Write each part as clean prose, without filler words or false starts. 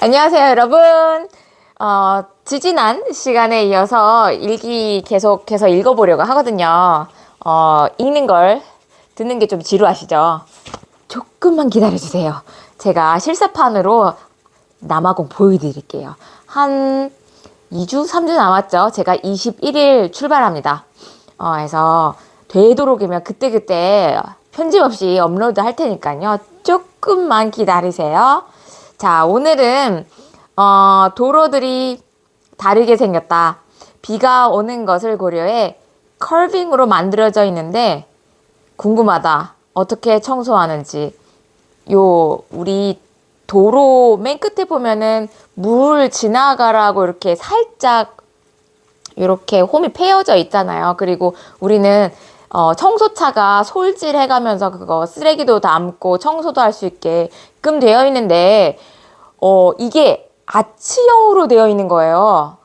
안녕하세요, 여러분. 지지난 시간에 이어서 일기 계속해서 읽어보려고 하거든요. 읽는 걸 듣는 게 좀 지루하시죠? 조금만 기다려주세요. 제가 실사판으로 남아공 보여드릴게요. 한 2주, 3주 남았죠? 제가 21일 출발합니다. 그래서 되도록이면 그때그때 편집 없이 업로드 할 테니까요. 조금만 기다리세요. 자, 오늘은 도로들이 다르게 생겼다. 비가 오는 것을 고려해 커빙으로 만들어져 있는데 궁금하다. 어떻게 청소하는지. 우리 도로 맨 끝에 보면은 물 지나가라고 이렇게 살짝 이렇게 홈이 패여져 있잖아요. 그리고 우리는 청소차가 솔질해가면서 그거 쓰레기도 담고 청소도 할 수 있게끔 되어 있는데 이게 아치형으로 되어 있는 거예요.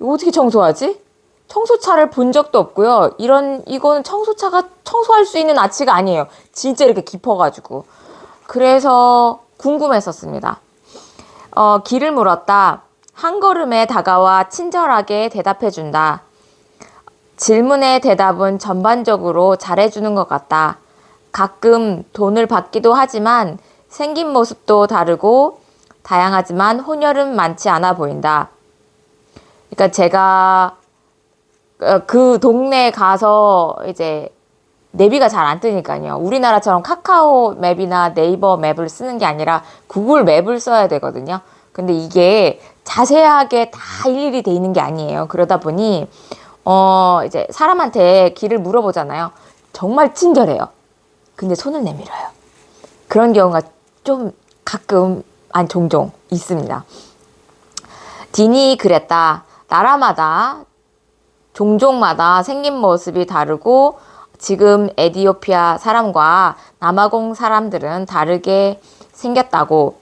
이거 어떻게 청소하지? 청소차를 본 적도 없고요. 이거는 청소차가 청소할 수 있는 아치가 아니에요. 진짜 이렇게 깊어가지고. 그래서 궁금했었습니다. 길을 물었다. 한 걸음에 다가와 친절하게 대답해준다. 질문의 대답은 전반적으로 잘해주는 것 같다. 가끔 돈을 받기도 하지만 생긴 모습도 다르고 다양하지만 혼혈은 많지 않아 보인다. 그러니까 제가 그 동네에 가서 이제 내비가 잘 안 뜨니까요. 우리나라처럼 카카오 맵이나 네이버 맵을 쓰는 게 아니라 구글 맵을 써야 되거든요. 근데 이게 자세하게 다 일일이 돼 있는 게 아니에요. 그러다 보니 이제 사람한테 길을 물어보잖아요. 정말 친절해요. 근데 손을 내밀어요. 그런 경우가 좀 가끔, 아니 종종 있습니다. 딘이 그랬다. 나라마다 종족마다 생긴 모습이 다르고 지금 에티오피아 사람과 남아공 사람들은 다르게 생겼다고.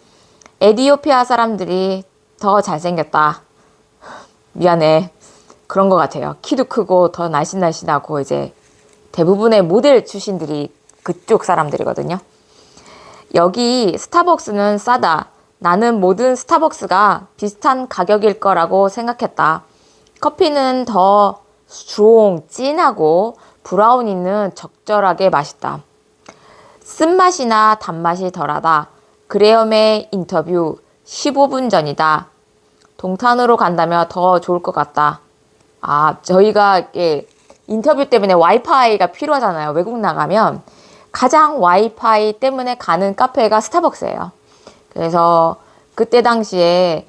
에티오피아 사람들이 더 잘생겼다. 미안해. 그런 것 같아요. 키도 크고 더 날씬날씬하고 이제 대부분의 모델 출신들이 그쪽 사람들이거든요. 여기 스타벅스는 싸다. 나는 모든 스타벅스가 비슷한 가격일 거라고 생각했다. 커피는 더 진하고 브라우니는 적절하게 맛있다. 쓴맛이나 단맛이 덜하다. 그레엄의 인터뷰 15분 전이다. 동탄으로 간다면 더 좋을 것 같다. 저희가 인터뷰 때문에 와이파이가 필요하잖아요. 외국 나가면 가장 와이파이 때문에 가는 카페가 스타벅스예요. 그래서 그때 당시에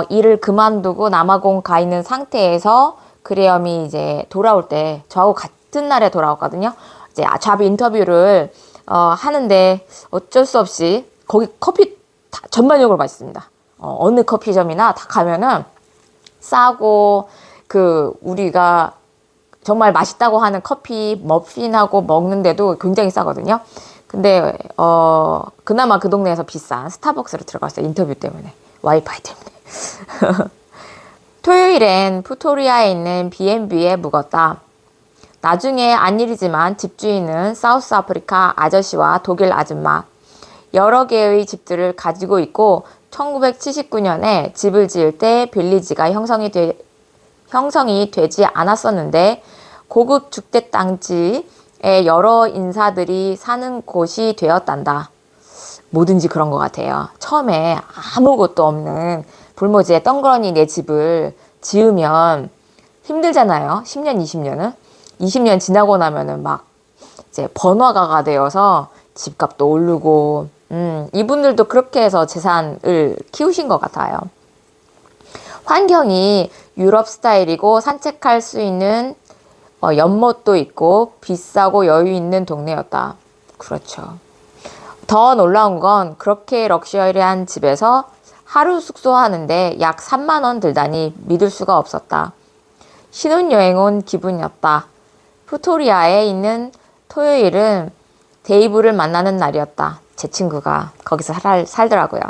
일을 그만두고 남아공 가 있는 상태에서 그레엄이 이제 돌아올 때 저하고 같은 날에 돌아왔거든요. 이제 잡 인터뷰를 하는데 어쩔 수 없이 거기 커피 다 전반적으로 맛있습니다. 어느 커피점이나 다 가면은 싸고 우리가 정말 맛있다고 하는 커피 머핀하고 먹는데도 굉장히 싸거든요. 근데 그나마 그 동네에서 비싼 스타벅스로 들어갔어요. 인터뷰 때문에. 와이파이 때문에. 토요일엔 푸토리아에 있는 B&B에 묵었다. 나중에 안 일이지만 집주인은 사우스 아프리카 아저씨와 독일 아줌마. 여러 개의 집들을 가지고 있고 1979년에 집을 지을 때 빌리지가 형성이 되지 않았었는데 고급 주택단지에 여러 인사들이 사는 곳이 되었단다. 뭐든지 그런 것 같아요. 처음에 아무것도 없는 불모지에 덩그러니 내 집을 지으면 힘들잖아요. 10년, 20년은. 20년 지나고 나면은 막 이제 번화가가 되어서 집값도 오르고, 이분들도 그렇게 해서 재산을 키우신 것 같아요. 환경이 유럽 스타일이고 산책할 수 있는 연못도 있고 비싸고 여유 있는 동네였다. 그렇죠. 더 놀라운 건 그렇게 럭셔리한 집에서 하루 숙소하는데 약 3만 원 들다니 믿을 수가 없었다. 신혼여행 온 기분이었다. 푸토리아에 있는 토요일은 데이브를 만나는 날이었다. 제 친구가 거기서 살더라고요.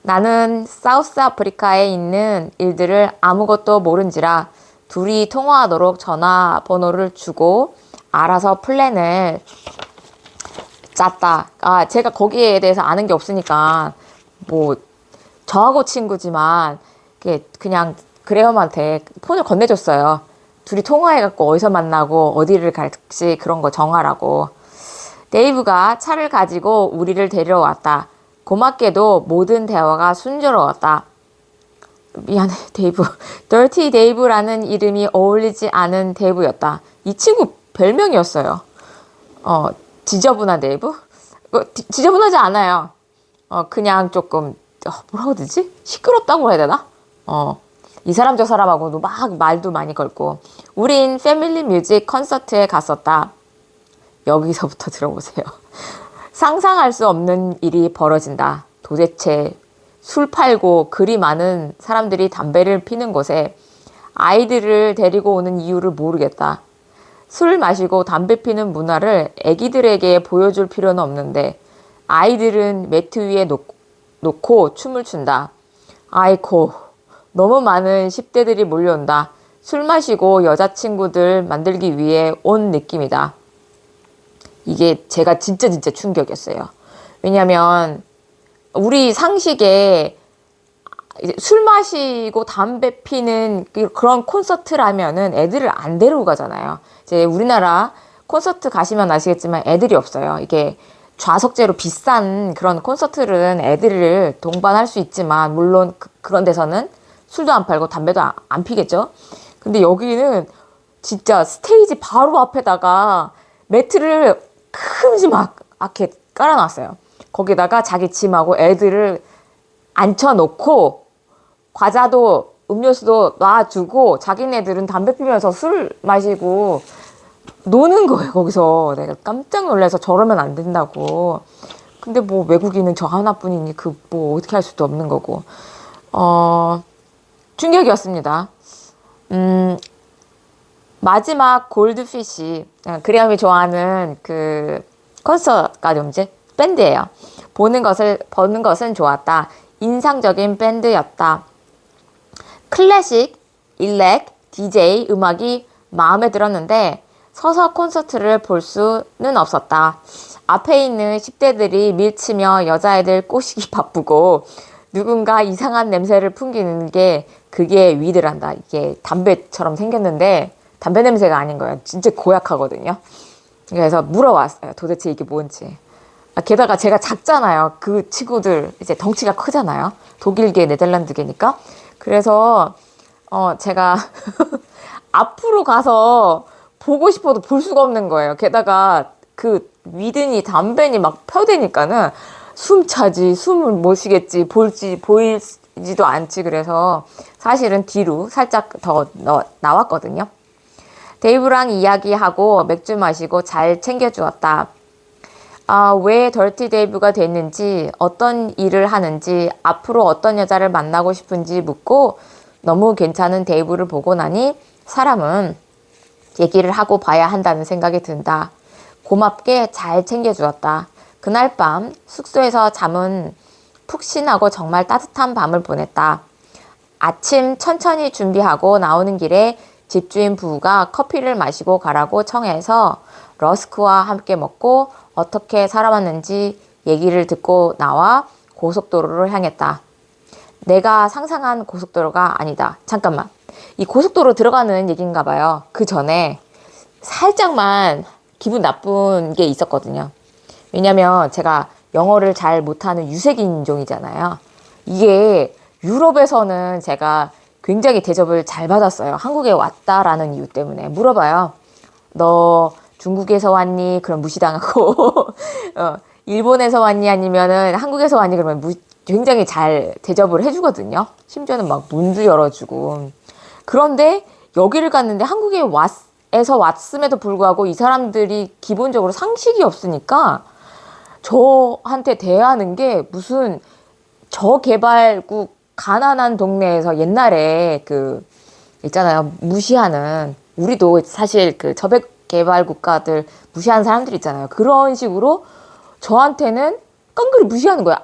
나는 사우스 아프리카에 있는 일들을 아무것도 모른지라 둘이 통화하도록 전화번호를 주고 알아서 플랜을 짰다. 제가 거기에 대해서 아는 게 없으니까 뭐 저하고 친구지만 그냥 그레엄한테 폰을 건네줬어요. 둘이 통화해갖고 어디서 만나고 어디를 갈지 그런 거 정하라고. 데이브가 차를 가지고 우리를 데리러 왔다. 고맙게도 모든 대화가 순조로웠다. 미안해, 데이브. 더티 데이브라는 이름이 어울리지 않은 데이브였다. 이 친구 별명이었어요. 지저분한 데이브? 지저분하지 않아요. 그냥 조금, 뭐라고 되지? 시끄럽다고 해야 되나? 이 사람 저 사람하고도 막 말도 많이 걸고. 우린 패밀리 뮤직 콘서트에 갔었다. 여기서부터 들어보세요. 상상할 수 없는 일이 벌어진다. 도대체 술 팔고 그리 많은 사람들이 담배를 피는 곳에 아이들을 데리고 오는 이유를 모르겠다. 술 마시고 담배 피는 문화를 애기들에게 보여줄 필요는 없는데 아이들은 매트 위에 놓고 춤을 춘다. 아이코, 너무 많은 10대들이 몰려온다. 술 마시고 여자친구들 만들기 위해 온 느낌이다. 이게 제가 진짜 충격이었어요. 왜냐면 우리 상식에 이제 술 마시고 담배 피는 그런 콘서트라면은 애들을 안 데리고 가잖아요. 이제 우리나라 콘서트 가시면 아시겠지만 애들이 없어요. 이게 좌석제로 비싼 그런 콘서트는 애들을 동반할 수 있지만 물론 그런 데서는 술도 안 팔고 담배도 안 피겠죠. 근데 여기는 진짜 스테이지 바로 앞에다가 매트를 큼지막하게 깔아놨어요. 거기다가 자기 짐하고 애들을 앉혀놓고 과자도 음료수도 놔주고 자기네들은 담배 피면서 술 마시고 노는 거예요. 거기서 내가 깜짝 놀라서 저러면 안 된다고. 근데 뭐 외국인은 저 하나뿐이니 뭐 어떻게 할 수도 없는 거고. 충격이었습니다. 마지막 골드피쉬, 그레엄이 좋아하는 그 콘서트가 뭐지? 밴드예요. 보는 것은 좋았다. 인상적인 밴드였다. 클래식, 일렉, DJ 음악이 마음에 들었는데 서서 콘서트를 볼 수는 없었다. 앞에 있는 10대들이 밀치며 여자애들 꼬시기 바쁘고 누군가 이상한 냄새를 풍기는 게 그게 위드란다. 이게 담배처럼 생겼는데 담배 냄새가 아닌 거예요. 진짜 고약하거든요. 그래서 물어봤어요. 도대체 이게 뭔지. 게다가 제가 작잖아요. 그 친구들 이제 덩치가 크잖아요. 독일계, 네덜란드계니까. 그래서 제가 앞으로 가서 보고 싶어도 볼 수가 없는 거예요. 게다가 그 위드니 담배니 막 펴대니까는 숨차지, 숨을 못 쉬겠지, 보이지도 않지. 그래서 사실은 뒤로 살짝 더 나왔거든요. 데이브랑 이야기하고 맥주 마시고 잘 챙겨주었다. 왜 더티 데이브가 됐는지, 어떤 일을 하는지, 앞으로 어떤 여자를 만나고 싶은지 묻고 너무 괜찮은 데이브를 보고 나니 사람은 얘기를 하고 봐야 한다는 생각이 든다. 고맙게 잘 챙겨주었다. 그날 밤 숙소에서 잠은 푹신하고 정말 따뜻한 밤을 보냈다. 아침 천천히 준비하고 나오는 길에 집주인 부부가 커피를 마시고 가라고 청해서 러스크와 함께 먹고 어떻게 살아왔는지 얘기를 듣고 나와 고속도로를 향했다. 내가 상상한 고속도로가 아니다. 잠깐만. 이 고속도로 들어가는 얘기인가 봐요. 그 전에 살짝만 기분 나쁜 게 있었거든요. 왜냐면 제가 영어를 잘 못하는 유색인종이잖아요. 이게 유럽에서는 제가 굉장히 대접을 잘 받았어요. 한국에 왔다라는 이유 때문에. 물어봐요. 너 중국에서 왔니? 그럼 무시당하고 일본에서 왔니? 아니면은 한국에서 왔니? 그러면 굉장히 잘 대접을 해주거든요. 심지어는 막 문도 열어주고. 그런데 여기를 갔는데 한국에 에서 왔음에도 불구하고 이 사람들이 기본적으로 상식이 없으니까 저한테 대하는 게 무슨 저개발국 가난한 동네에서 옛날에 있잖아요. 무시하는, 우리도 사실 저개발 국가들 무시하는 사람들 있잖아요. 그런 식으로 저한테는 깡그리 무시하는 거야.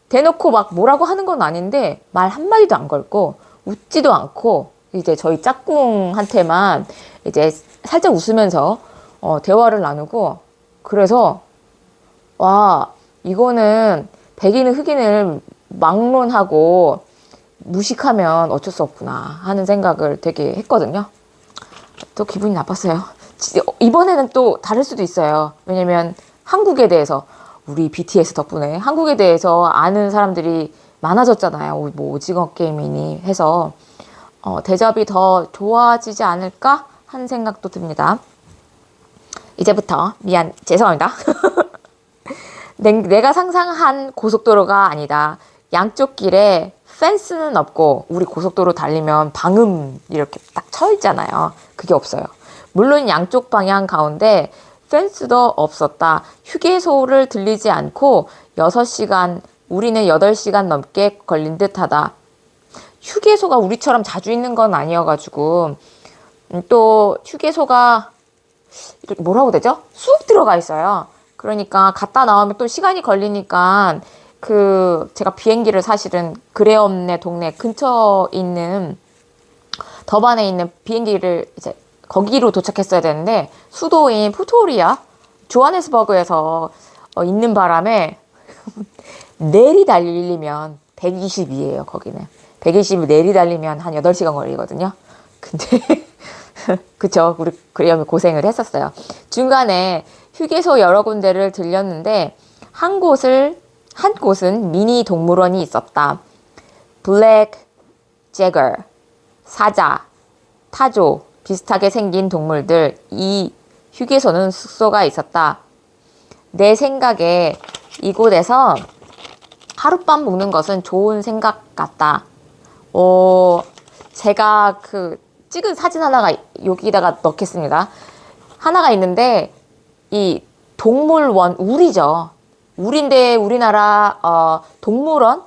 대놓고 막 뭐라고 하는 건 아닌데 말 한마디도 안 걸고 웃지도 않고 이제 저희 짝꿍한테만 이제 살짝 웃으면서 대화를 나누고, 그래서 와, 이거는 백인은 흑인을 막론하고 무식하면 어쩔 수 없구나 하는 생각을 되게 했거든요. 또 기분이 나빴어요. 이번에는 또 다를 수도 있어요. 왜냐면 한국에 대해서, 우리 BTS 덕분에 한국에 대해서 아는 사람들이 많아졌잖아요. 뭐 오징어 게임이니 해서 대접이 더 좋아지지 않을까 하는 생각도 듭니다. 이제부터 죄송합니다. 내가 상상한 고속도로가 아니다. 양쪽 길에 펜스는 없고, 우리 고속도로 달리면 방음 이렇게 딱 쳐 있잖아요. 그게 없어요. 물론 양쪽 방향 가운데 펜스도 없었다. 휴게소를 들리지 않고 6시간, 우리는 8시간 넘게 걸린 듯하다. 휴게소가 우리처럼 자주 있는 건 아니어가지고, 또 휴게소가 뭐라고 되죠? 쑥 들어가 있어요. 그러니까 갔다 나오면 또 시간이 걸리니까 제가 비행기를 사실은 그레엄네 동네 근처에 있는 더반에 있는 비행기를 이제 거기로 도착했어야 되는데, 수도인 프토리아 조하네스버그에서 있는 바람에 내리 달리면 120이에요. 거기는 120을 내리 달리면 한 8시간 걸리거든요. 근데 그쵸, 우리 그레엄이 고생을 했었어요. 중간에 휴게소 여러 군데를 들렸는데 한 곳은 미니 동물원이 있었다. 블랙 제거, 사자, 타조 비슷하게 생긴 동물들. 이 휴게소는 숙소가 있었다. 내 생각에 이곳에서 하룻밤 묵는 것은 좋은 생각 같다. 제가 찍은 사진 하나가 여기다가 넣겠습니다. 하나가 있는데, 이 동물원, 우리죠. 우리인데 우리나라 동물원,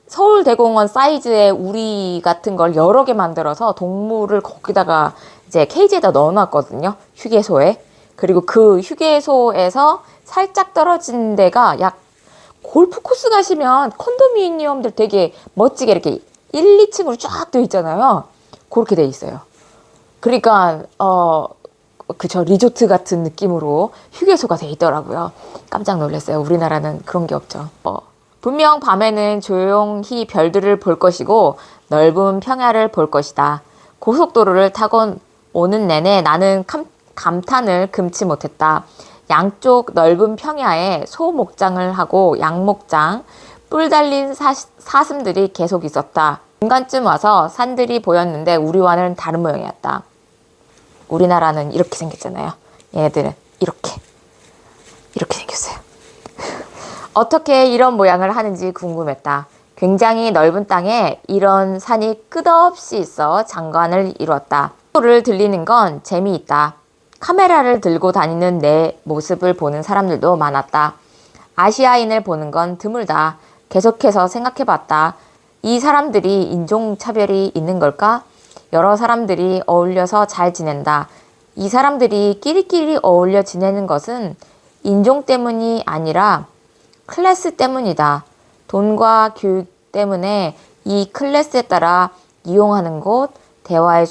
서울대공원 사이즈의 우리 같은 걸 여러 개 만들어서 동물을 거기다가 이제 케이지에다 넣어놨거든요. 휴게소에. 그리고 그 휴게소에서 살짝 떨어진 데가 골프 코스 가시면 컨도미니엄들 되게 멋지게 이렇게 1, 2층으로 쫙 되어 있잖아요. 그렇게 돼 있어요. 그러니까 그쵸, 리조트 같은 느낌으로 휴게소가 돼 있더라고요. 깜짝 놀랐어요. 우리나라는 그런 게 없죠. 분명 밤에는 조용히 별들을 볼 것이고 넓은 평야를 볼 것이다. 고속도로를 타고 오는 내내 나는 감탄을 금치 못했다. 양쪽 넓은 평야에 소 목장을 하고 양 목장, 뿔 달린 사슴들이 계속 있었다. 중간쯤 와서 산들이 보였는데 우리와는 다른 모양이었다. 우리나라는 이렇게 생겼잖아요. 얘네들은 이렇게 생겼어요. 어떻게 이런 모양을 하는지 궁금했다. 굉장히 넓은 땅에 이런 산이 끝없이 있어 장관을 이루었다. 소리를 들리는 건 재미있다. 카메라를 들고 다니는 내 모습을 보는 사람들도 많았다. 아시아인을 보는 건 드물다. 계속해서 생각해봤다. 이 사람들이 인종차별이 있는 걸까? 여러 사람들이 어울려서 잘 지낸다. 이 사람들이 끼리끼리 어울려 지내는 것은 인종 때문이 아니라 클래스 때문이다. 돈과 교육 때문에 이 클래스에 따라 이용하는 곳, 대화의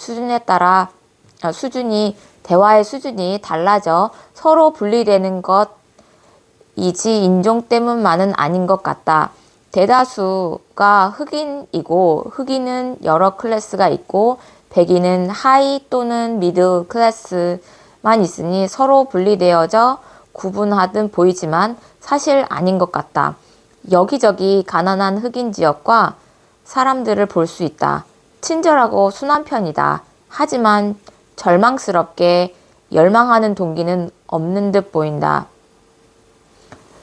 수준이 달라져 서로 분리되는 것이지 인종 때문만은 아닌 것 같다. 대다수가 흑인이고 흑인은 여러 클래스가 있고 백인은 하이 또는 미드 클래스만 있으니 서로 분리되어져 구분하듯 보이지만 사실 아닌 것 같다. 여기저기 가난한 흑인 지역과 사람들을 볼 수 있다. 친절하고 순한 편이다. 하지만 절망스럽게 열망하는 동기는 없는 듯 보인다.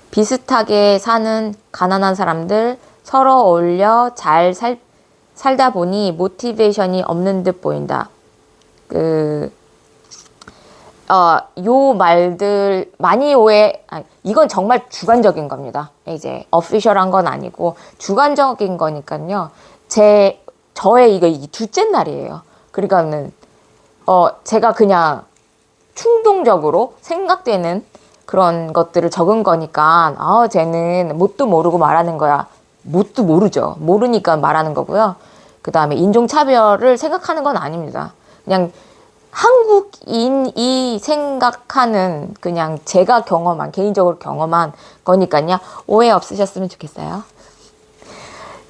비슷하게 사는 가난한 사람들, 서로 어울려 잘 살다 보니 모티베이션이 없는 듯 보인다. 요 말들 많이 이건 정말 주관적인 겁니다. 이제 어피셜한 건 아니고 주관적인 거니까요. 저의 이거 둘째 날이에요. 그러니까는 제가 그냥 충동적으로 생각되는 그런 것들을 적은 거니까 쟤는 뭣도 모르고 말하는 거야. 뭣도 모르죠. 모르니까 말하는 거고요. 그 다음에 인종차별을 생각하는 건 아닙니다. 그냥 한국인이 생각하는 그냥 제가 개인적으로 경험한 거니까요. 오해 없으셨으면 좋겠어요.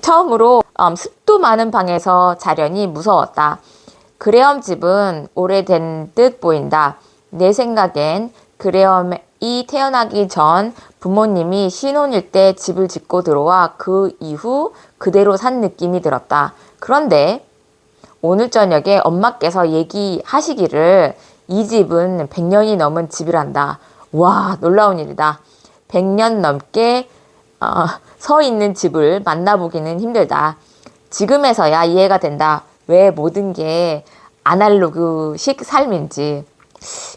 처음으로 습도 많은 방에서 자려니 무서웠다. 그레엄 집은 오래된 듯 보인다. 내 생각엔 그레엄이 태어나기 전 부모님이 신혼일 때 집을 짓고 들어와 그 이후 그대로 산 느낌이 들었다. 그런데 오늘 저녁에 엄마께서 얘기하시기를 이 집은 100년이 넘은 집이란다. 와, 놀라운 일이다. 100년 넘게 서 있는 집을 만나보기는 힘들다. 지금에서야 이해가 된다. 왜 모든 게 아날로그식 삶인지.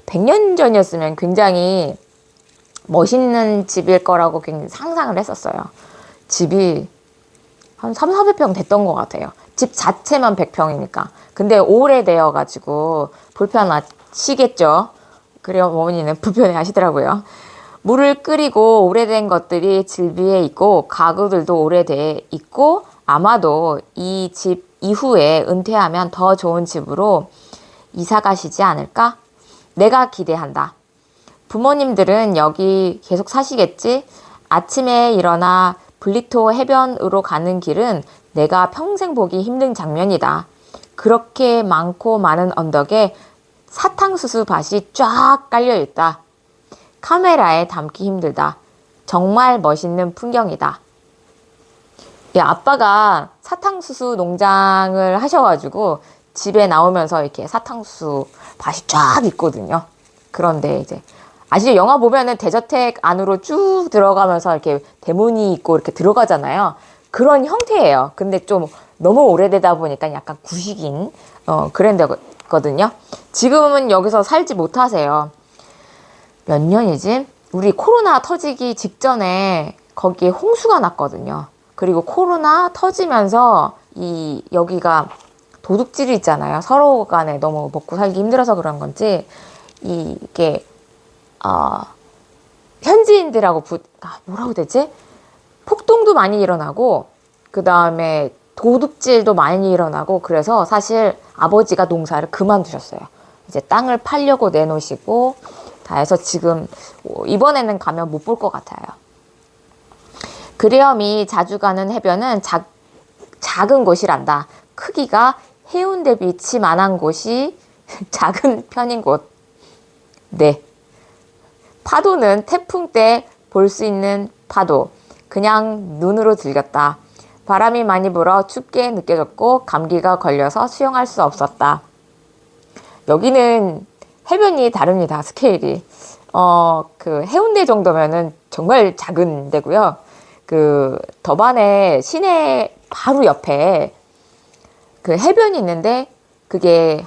100년 전이었으면 굉장히 멋있는 집일 거라고 굉장히 상상을 했었어요. 집이 한 3, 400평 됐던 것 같아요. 집 자체만 100평이니까. 근데 오래되어가지고 불편하시겠죠. 그래요, 어머니는 불편해 하시더라고요. 물을 끓이고 오래된 것들이 집 위에 있고 가구들도 오래돼 있고 아마도 이 집 이후에 은퇴하면 더 좋은 집으로 이사 가시지 않을까? 내가 기대한다. 부모님들은 여기 계속 사시겠지? 아침에 일어나 블리토 해변으로 가는 길은 내가 평생 보기 힘든 장면이다. 그렇게 많고 많은 언덕에 사탕수수 밭이 쫙 깔려있다. 카메라에 담기 힘들다. 정말 멋있는 풍경이다. 예, 아빠가 사탕수수 농장을 하셔가지고 집에 나오면서 이렇게 사탕수수 밭이 쫙 있거든요. 그런데 이제 아시죠? 영화 보면은 대저택 안으로 쭉 들어가면서 이렇게 대문이 있고 이렇게 들어가잖아요. 그런 형태예요. 근데 좀 너무 오래되다 보니까 약간 구식인 그런 데거든요. 지금은 여기서 살지 못하세요. 몇 년이지? 우리 코로나 터지기 직전에 거기에 홍수가 났거든요. 그리고 코로나 터지면서 여기가 도둑질이 있잖아요. 서로 간에 너무 먹고 살기 힘들어서 그런 건지 이게 현지인들하고 뭐라고 되지? 폭동도 많이 일어나고 그 다음에 도둑질도 많이 일어나고 그래서 사실 아버지가 농사를 그만두셨어요. 이제 땅을 팔려고 내놓으시고 다 해서 지금 이번에는 가면 못 볼 것 같아요. 그레엄이 자주 가는 해변은 작은 곳이란다. 크기가 해운대 비치만한 곳이 작은 편인 곳. 네. 파도는 태풍 때 볼 수 있는 파도. 그냥 눈으로 즐겼다. 바람이 많이 불어 춥게 느껴졌고 감기가 걸려서 수영할 수 없었다. 여기는 해변이 다릅니다. 스케일이. 그 해운대 정도면은 정말 작은 데고요. 그 더반의 시내 바로 옆에 그 해변이 있는데 그게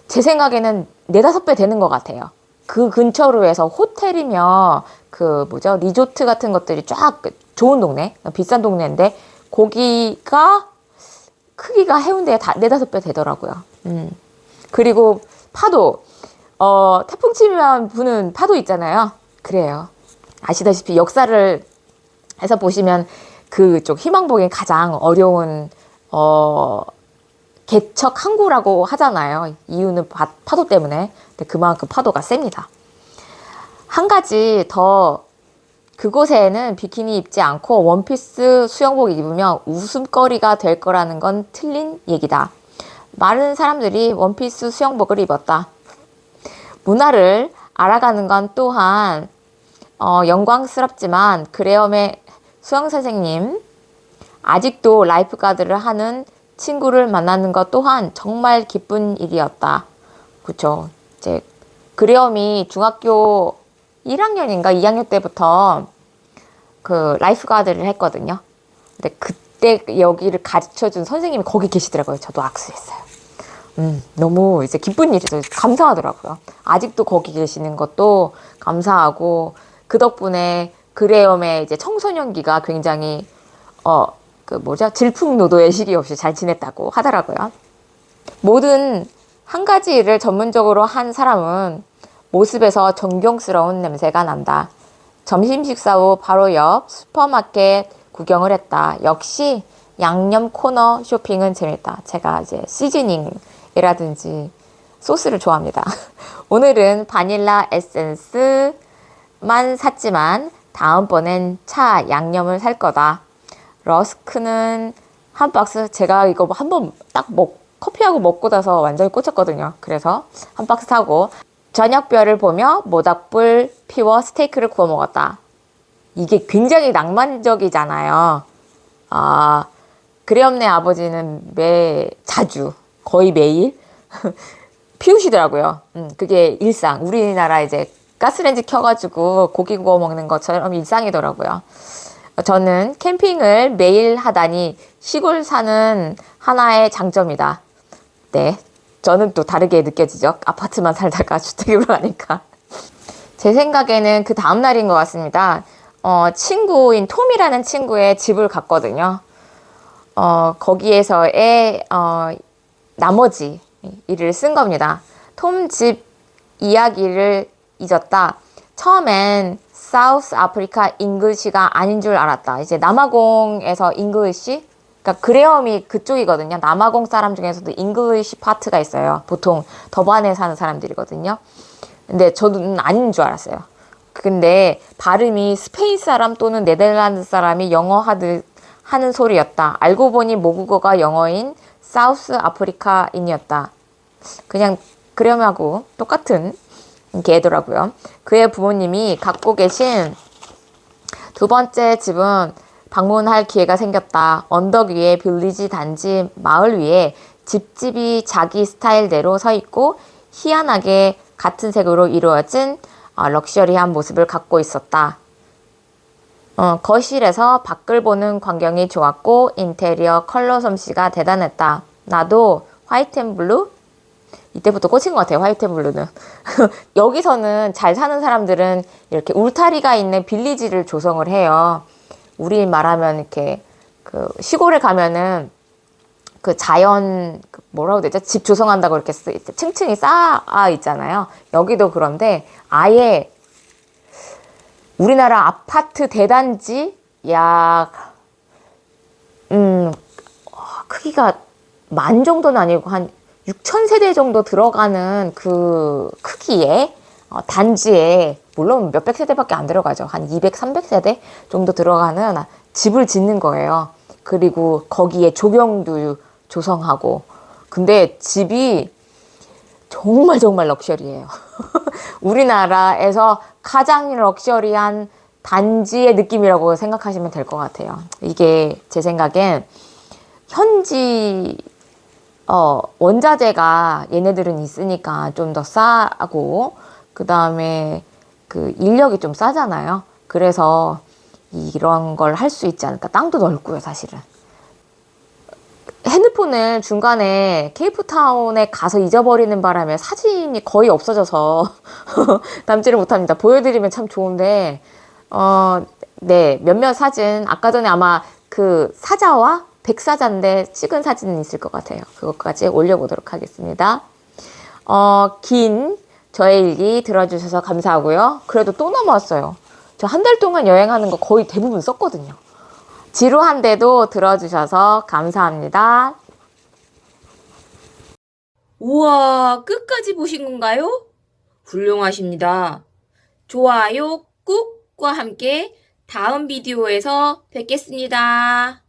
제 생각에는 4-5배 되는 것 같아요. 그 근처로 해서 호텔이며 리조트 같은 것들이 쫙 좋은 동네, 비싼 동네인데 거기가 크기가 해운대에 4-5배 되더라고요. 그리고 파도, 태풍 치면 부는 파도 있잖아요. 그래요. 아시다시피 역사를 해서 보시면 그쪽 희망봉이 가장 어려운 개척 항구라고 하잖아요. 이유는 파도 때문에. 근데 그만큼 파도가 셉니다. 한 가지 더 그곳에는 비키니 입지 않고 원피스 수영복 입으면 웃음거리가 될 거라는 건 틀린 얘기다. 많은 사람들이 원피스 수영복을 입었다. 문화를 알아가는 건 또한 영광스럽지만 그레엄의 수영선생님 아직도 라이프가드를 하는 친구를 만나는 것 또한 정말 기쁜 일이었다. 그쵸. 이제 그레엄이 중학교 1학년인가 2학년 때부터 그 라이프가드를 했거든요. 근데 그때 여기를 가르쳐준 선생님이 거기 계시더라고요. 저도 악수했어요. 너무 이제 기쁜 일이죠. 감사하더라고요. 아직도 거기 계시는 것도 감사하고 그 덕분에 그레엄의 이제 청소년기가 굉장히 질풍노도의 시기 없이 잘 지냈다고 하더라고요. 모든 한 가지 일을 전문적으로 한 사람은 모습에서 존경스러운 냄새가 난다. 점심 식사 후 바로 옆 슈퍼마켓 구경을 했다. 역시 양념 코너 쇼핑은 재밌다. 제가 이제 시즈닝이라든지 소스를 좋아합니다. 오늘은 바닐라 에센스만 샀지만 다음번엔 차 양념을 살 거다. 러스크는 한 박스, 제가 이거 한번 딱 커피하고 먹고 나서 완전히 꽂혔거든요. 그래서 한 박스 사고, 저녁별을 보며 모닥불 피워 스테이크를 구워 먹었다. 이게 굉장히 낭만적이잖아요. 아, 그레엄네 아버지는 자주, 거의 매일 피우시더라고요. 그게 일상. 우리나라 이제 가스레인지 켜가지고 고기 구워 먹는 것처럼 일상이더라고요. 저는 캠핑을 매일 하다니 시골 사는 하나의 장점이다. 네. 저는 또 다르게 느껴지죠. 아파트만 살다가 주택으로 가니까. 제 생각에는 그 다음날인 것 같습니다. 친구인 톰이라는 친구의 집을 갔거든요. 거기에서의, 나머지 일을 쓴 겁니다. 톰 집 이야기를 잊었다. 처음엔 사우스 아프리카 잉글리시가 아닌 줄 알았다. 이제 남아공에서 잉글리시? 그러니까 그레엄이 그쪽이거든요. 남아공 사람 중에서도 잉글리시 파트가 있어요. 보통 더반에 사는 사람들이거든요. 근데 저는 아닌 줄 알았어요. 근데 발음이 스페인 사람 또는 네덜란드 사람이 영어 하는 소리였다. 알고 보니 모국어가 영어인 사우스 아프리카인이었다. 그냥 그레엄하고 똑같은 개더라고요. 그의 부모님이 갖고 계신 두 번째 집은 방문할 기회가 생겼다. 언덕 위에 빌리지 단지 마을 위에 집집이 자기 스타일대로 서 있고 희한하게 같은 색으로 이루어진 럭셔리한 모습을 갖고 있었다. 거실에서 밖을 보는 광경이 좋았고 인테리어 컬러 솜씨가 대단했다. 나도 화이트 앤 블루? 이때부터 꽂힌 것 같아요. 화이트 앤 블루는. 여기서는 잘 사는 사람들은 이렇게 울타리가 있는 빌리지를 조성을 해요. 우리 말하면 이렇게 그 시골에 가면은 그 자연 뭐라고 되죠? 집 조성한다고 이렇게 층층이 쌓아 있잖아요. 여기도 그런데 아예 우리나라 아파트 대단지 약 크기가 10,000 정도는 아니고 한 6,000세대 정도 들어가는 그 크기의 단지에 물론 몇백 세대밖에 안 들어가죠. 한 200, 300세대 정도 들어가는 집을 짓는 거예요. 그리고 거기에 조경도 조성하고. 근데 집이 정말 정말 럭셔리해요. 우리나라에서 가장 럭셔리한 단지의 느낌이라고 생각하시면 될 것 같아요. 이게 제 생각엔 현지 원자재가 얘네들은 있으니까 좀 더 싸고 그 다음에 그 인력이 좀 싸잖아요. 그래서 이런 걸 할 수 있지 않을까. 땅도 넓고요, 사실은. 핸드폰을 중간에 케이프타운에 가서 잊어버리는 바람에 사진이 거의 없어져서 담지를 못합니다. 보여드리면 참 좋은데 네, 몇몇 사진 아까 전에 아마 그 사자와 백사자인데 찍은 사진은 있을 것 같아요. 그것까지 올려보도록 하겠습니다. 긴 저의 일기 들어주셔서 감사하고요. 그래도 또 넘어왔어요. 저 한 달 동안 여행하는 거 거의 대부분 썼거든요. 지루한데도 들어주셔서 감사합니다. 우와, 끝까지 보신 건가요? 훌륭하십니다. 좋아요 꾹과 함께 다음 비디오에서 뵙겠습니다.